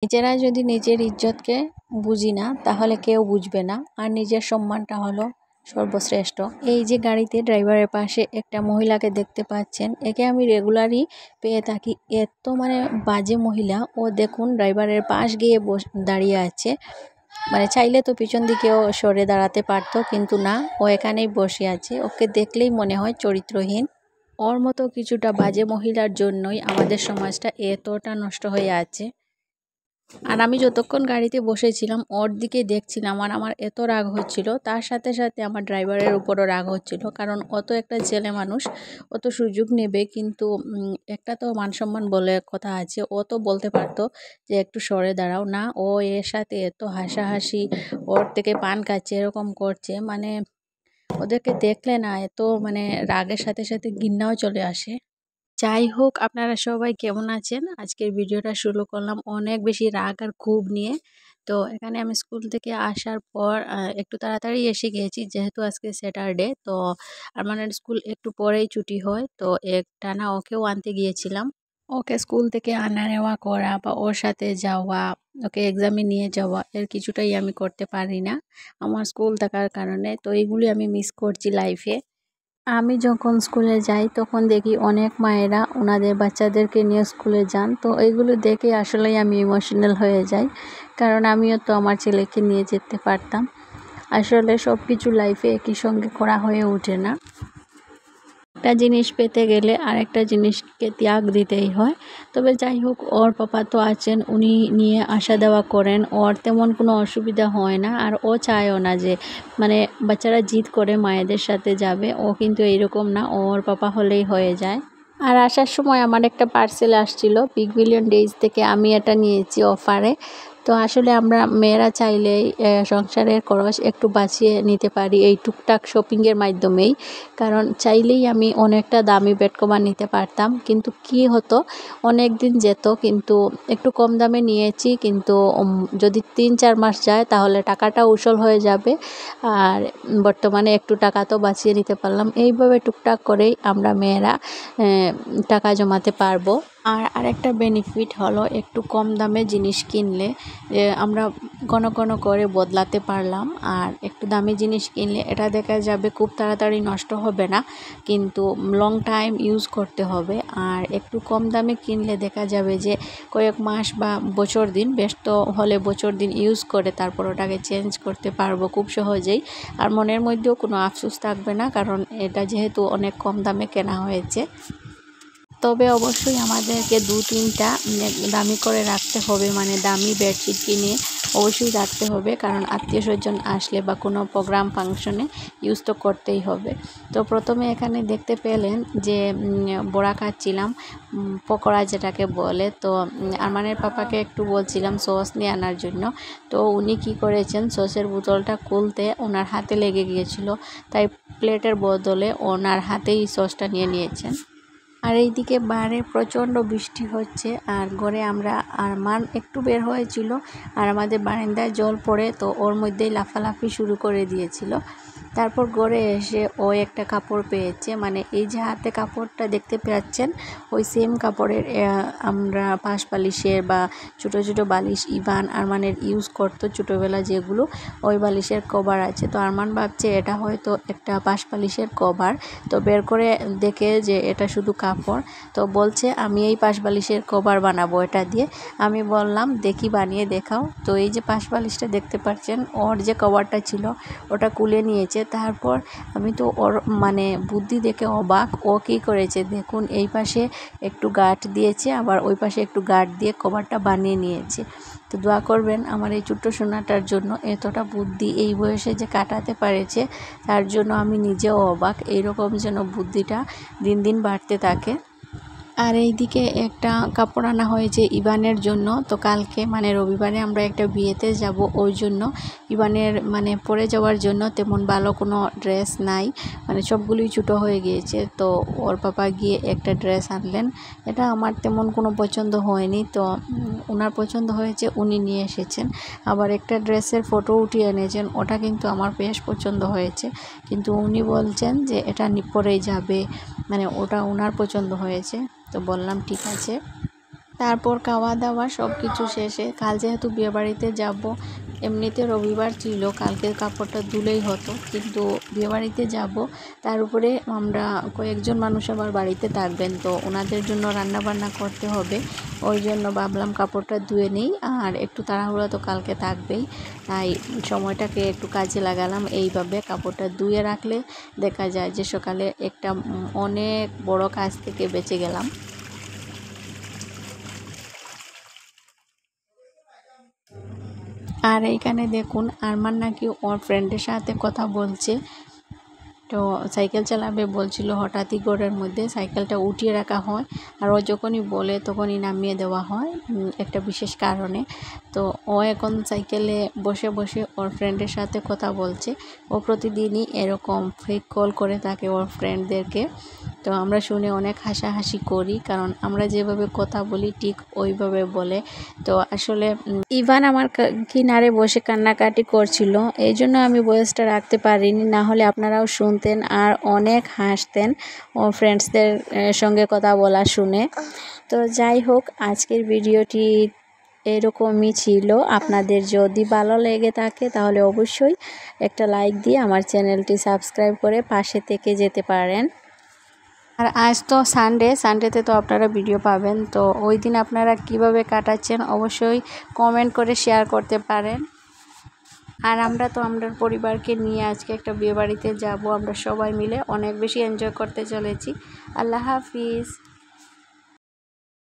নিজেরা যদি নিজের ইজ্জতকে বুঝি না তাহলে কেউ বুঝবে না। আর নিজের সম্মানটা হলো সর্বশ্রেষ্ঠ। এই যে গাড়িতে ড্রাইভারের পাশে একটা মহিলাকে দেখতে পাচ্ছেন, একে আমি রেগুলারই পেয়ে থাকি। এত বাজে মহিলা। ও দেখুন ড্রাইভারের পাশ গিয়ে দাঁড়িয়ে আছে। চাইলে তো পিছন দিকেও সরে দাঁড়াতে পারতো, কিন্তু না, ও এখানেই বসে আছে। ওকে দেখলেই মনে হয় চরিত্রহীন। ওর মতো কিছুটা বাজে মহিলার জন্যই আমাদের সমাজটা এতটা নষ্ট হয়ে আছে। আর আমি যতক্ষণ গাড়িতে বসেছিলাম ওর দিকে দেখছিলাম, আর আমার এত রাগ হচ্ছিল। তার সাথে সাথে আমার ড্রাইভারের উপরও রাগ হচ্ছিল, কারণ অত একটা ছেলে মানুষ অত সুযোগ নেবে, কিন্তু একটা তো মান সম্মান বলে কথা আছে। ও তো বলতে পারতো যে একটু সরে দাঁড়াও না। ও এর সাথে এত হাসাহাসি, ওর থেকে পান খাচ্ছে, এরকম করছে। ওদেরকে দেখলে না এত রাগের সাথে সাথে ঘৃণাও চলে আসে। যাই হোক, আপনারা সবাই কেমন আছেন? আজকের ভিডিওটা শুরু করলাম অনেক বেশি রাগ আর ক্ষোভ নিয়ে। তো এখানে আমি স্কুল থেকে আসার পর একটু তাড়াতাড়ি এসে গিয়েছি, যেহেতু আজকে স্যাটারডে। তো আমার স্কুল একটু পরেই ছুটি হয়, তো টানা ওকেও আনতে গিয়েছিলাম। ওকে স্কুল থেকে আনা নেওয়া করা বা ওর সাথে যাওয়া, ওকে এক্সামে নিয়ে যাওয়া, এর কিছুটাই আমি করতে পারি না আমার স্কুল থাকার কারণে। তো এইগুলি আমি মিস করছি লাইফে। আমি যখন স্কুলে যাই তখন দেখি অনেক মায়েরা ওনাদের বাচ্চাদেরকে নিয়ে স্কুলে যান। তো এইগুলো দেখে আসলেই আমি ইমোশনাল হয়ে যাই, কারণ আমিও তো আমার ছেলেকে নিয়ে যেতে পারতাম। আসলে সব কিছু লাইফে একই সঙ্গে করা হয়ে ওঠে না। একটা জিনিস পেতে গেলে আরেকটা জিনিসকে ত্যাগ দিতেই হয়। তবে যাই হোক, ওর পাপা তো আছেন, উনি নিয়ে আসা দেওয়া করেন। ওর তেমন কোনো অসুবিধা হয় না, আর ও চায়ও না যে বাচ্চারা জিদ করে মায়েদের সাথে যাবে। ও কিন্তু এইরকম না, ওর পাপা হলেই হয়ে যায়। আর আসার সময় আমার একটা পার্সেল আসছিল বিগ বিলিয়ন ডেজ থেকে। আমি এটা নিয়েছি অফারে। তো আসলে আমরা মেয়েরা চাইলেই সংসারের খরচ একটু বাঁচিয়ে নিতে পারি এই টুকটাক শপিংয়ের মাধ্যমেই। কারণ চাইলেই আমি অনেকটা দামি বেড কভার নিতে পারতাম, কিন্তু কি হতো, অনেক দিন যেত। কিন্তু একটু কম দামে নিয়েছি, কিন্তু যদি 3-4 মাস যায় তাহলে টাকাটা উসুল হয়ে যাবে। আর বর্তমানে একটু টাকা তো বাঁচিয়ে নিতে পারলাম। এইভাবে টুকটাক করেই আমরা মেয়েরা টাকা জমাতে পারবো। আর আরেকটা বেনিফিট হলো, একটু কম দামে জিনিস কিনলে আমরা ঘন ঘন করে বদলাতে পারলাম। আর একটু দামি জিনিস কিনলে এটা দেখা যাবে খুব তাড়াতাড়ি নষ্ট হবে না, কিন্তু লং টাইম ইউজ করতে হবে। আর একটু কম দামে কিনলে দেখা যাবে যে কয়েক মাস বা বছর দিন, বেশ তো হলে বছর দিন ইউজ করে তারপর ওটাকে চেঞ্জ করতে পারবো খুব সহজেই। আর মনের মধ্যেও কোনো আফসোস থাকবে না, কারণ এটা যেহেতু অনেক কম দামে কেনা হয়েছে। তবে অবশ্যই আমাদেরকে 2-3টা দামি করে রাখতে হবে, দামি বেডশিট কিনে অবশ্যই রাখতে হবে, কারণ আত্মীয় স্বজন আসলে বা কোনো প্রোগ্রাম ফাংশনে ইউজ তো করতেই হবে। তো প্রথমে এখানে দেখতে পেলেন যে বড়া খাচ্ছিলাম, পকোড়া যেটাকে বলে। তো আরমানের পাপাকে একটু বলছিলাম সস নিয়ে আনার জন্য। তো উনি কি করেছেন, সসের বোতলটা খুলতে ওনার হাতে লেগে গিয়েছিল, তাই প্লেটের বদলে ওনার হাতেই সসটা নিয়েছেন। আর এইদিকে বাইরে প্রচণ্ড বৃষ্টি হচ্ছে, আর ঘরে আরমান একটু বের হয়েছিল, আর আমাদের বারান্দায় জল পড়ে, তো ওর মধ্যেই লাফালাফি শুরু করে দিয়েছিল। তারপর ঘরে এসে ও একটা কাপড় পেয়েছে, এই যে হাতে কাপড়টা দেখতে পাচ্ছেন, ওই সেম কাপড়ের আমরা পাশ বালিশের বা ছোটো ছোটো বালিশ ইভান আরমানের ইউজ করতো ছোটোবেলা, যেগুলো ওই বালিশের কভার আছে। তো আরমান ভাবছে এটা হয়তো একটা পাশ বালিশের কভার। তো বের করে দেখে যে এটা শুধু কাপড়। তো বলছে আমি এই পাশ বালিশের কভার বানাবো এটা দিয়ে। আমি বললাম দেখি বানিয়ে দেখাও। তো এই যে পাশ বালিশটা দেখতে পাচ্ছেন, ওর যে কভারটা ছিল ওটা খুলে নিয়েছে। তারপর আমি তো ওর বুদ্ধি দেখে অবাক। ও কী করেছে দেখুন, এই পাশে একটু গাঁট দিয়েছে, আবার ওই পাশে একটু গাঁট দিয়ে কভারটা বানিয়ে নিয়েছে। তো দোয়া করবেন আমার এই ছোট্ট সোনাটার জন্য, এতটা বুদ্ধি এই বয়সে যে কাটাতে পারেছে, তার জন্য আমি নিজেও অবাক। এইরকম যেন বুদ্ধিটা দিন দিন বাড়তে থাকে। আর এইদিকে একটা কাপড় আনা হয়েছে ইভানের জন্য। তো কালকে রবিবারে আমরা একটা বিয়েতে যাব, ওই জন্য ইভানের পরে যাওয়ার জন্য তেমন ভালো কোনো ড্রেস নাই, সবগুলোই ছোটো হয়ে গিয়েছে। তো ওর পাপা গিয়ে একটা ড্রেস আনলেন। এটা আমার তেমন কোনো পছন্দ হয়নি, তো ওনার পছন্দ হয়েছে, উনি নিয়ে এসেছেন। আবার একটা ড্রেসের ফটো উঠিয়ে এনেছেন, ওটা কিন্তু আমার বেশ পছন্দ হয়েছে, কিন্তু উনি বলছেন যে এটা পরেই যাবে, ওটা ওনার পছন্দ হয়েছে। তো বললাম ঠিক আছে। তারপর খাওয়া দাওয়া সব কিছু শেষে কাল যেহেতু বিয়েবাড়িতে যাব, এমনিতে রবিবার ছিল, কালকে কাপড়টা ধুলেই হতো, কিন্তু বিয়েবাড়িতে যাব, তার উপরে আমরা কয়েকজন মানুষ আবার বাড়িতে থাকবেন, তো ওনাদের জন্য রান্না বান্না করতে হবে। ওই জন্য ভাবলাম কাপড়টা ধুয়ে নিই, আর একটু তাড়াহুড়া তো কালকে থাকবেই, তাই সময়টাকে একটু কাজে লাগালাম। এইভাবে কাপড়টা ধুয়ে রাখলে দেখা যায় যে সকালে একটা অনেক বড় কাজ থেকে বেঁচে গেলাম। আর এইখানে দেখুন আরমান নাকি ওর ফ্রেন্ডের সাথে কথা বলছে, তো সাইকেল চালাবে বলছিল, হঠাৎই ঘরের মধ্যে সাইকেলটা উঠিয়ে রাখা হয়, আর ও যখনই বলে তখনই নামিয়ে দেওয়া হয় একটা বিশেষ কারণে। তো ও এখন সাইকেলে বসে বসে ওর ফ্রেন্ডের সাথে কথা বলছে। ও প্রতিদিনই এরকম ফেক কল করে থাকে ওর ফ্রেন্ডদেরকে, তো আমরা শুনে অনেক হাসাহাসি করি, কারণ আমরা যেভাবে কথা বলি ঠিক ওইভাবে বলে। তো আসলে ইভান আমার কিনারে বসে কান্নাকাটি করছিল, এই জন্য আমি ভয়েসটা রাখতে পারিনি, না হলে আপনারাও শুনতেন আর অনেক হাসতেন ও ফ্রেন্ডসদের সঙ্গে কথা বলা শুনে। তো যাই হোক, আজকের ভিডিওটি এরকমই ছিল। আপনাদের যদি ভালো লেগে থাকে তাহলে অবশ্যই একটা লাইক দিয়ে আমার চ্যানেলটি সাবস্ক্রাইব করে পাশে থেকে যেতে পারেন। আর আজ তো সানডেতে তো আপনারা ভিডিও পাবেন, তো ওই দিন আপনারা কিভাবে কাটাচ্ছেন অবশ্যই কমেন্ট করে শেয়ার করতে পারেন। আর আমরা তো আমরা পরিবারকে নিয়ে আজকে একটা বিয়েবাড়িতে যাব, আমরা সবাই মিলে অনেক বেশি এনজয় করতে চলেছি। আল্লাহ হাফিজ।